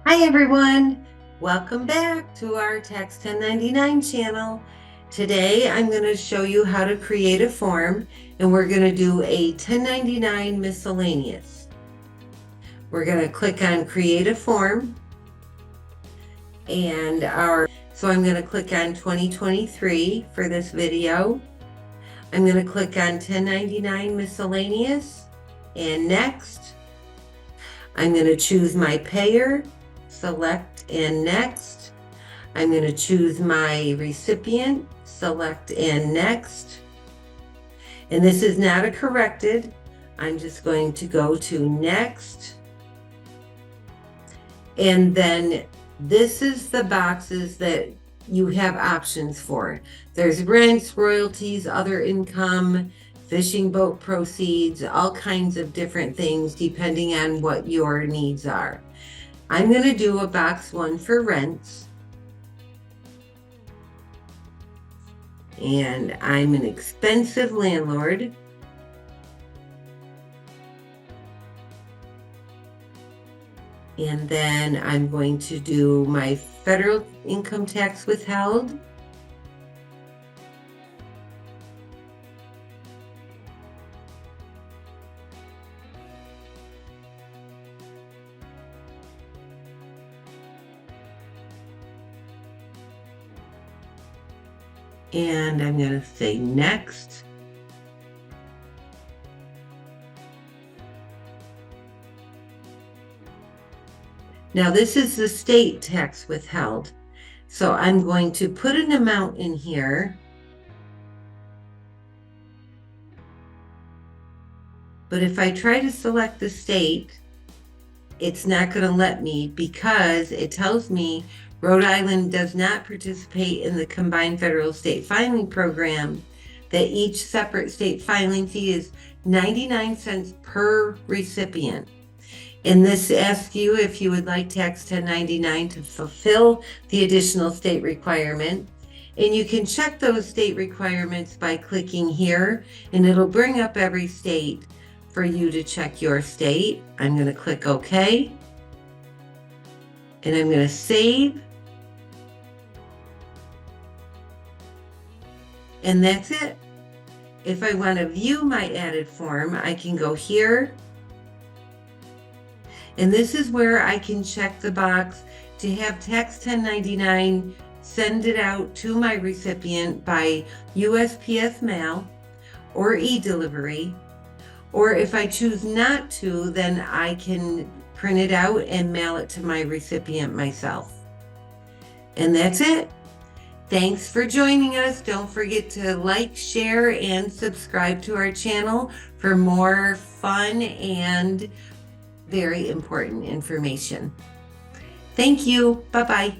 Hi everyone, welcome back to our Tax 1099 channel. Today I'm going to show you how to create a form, and we're going to do a 1099 miscellaneous. We're going to click on create a form, and so I'm going to click on 2023 for this video. I'm going to click on 1099 miscellaneous and next. I'm going to choose my payer, select and next. I'm going to choose my recipient, select and next. And this is not a corrected. I'm just going to go to next. And then this is the boxes that you have options for. There's rents, royalties, other income, fishing boat proceeds, all kinds of different things depending on what your needs are. I'm going to do a box 1 for rents. And I'm an expensive landlord. And then I'm going to do my federal income tax withheld. And I'm going to say next. Now this is the state tax withheld. So I'm going to put an amount in here. But if I try to select the state, it's not going to let me because it tells me Rhode Island does not participate in the combined federal state filing program, that each separate state filing fee is 99 cents per recipient. And this asks you if you would like Tax 1099 to fulfill the additional state requirement. And you can check those state requirements by clicking here, and it'll bring up every state for you to check your state. I'm going to click OK. And I'm going to save. And that's it. If I want to view my added form, I can go here. And this is where I can check the box to have Tax 1099 send it out to my recipient by USPS mail or e-delivery. Or if I choose not to, then I can print it out and mail it to my recipient myself. And that's it. Thanks for joining us. Don't forget to like, share, and subscribe to our channel for more fun and very important information. Thank you. Bye-bye.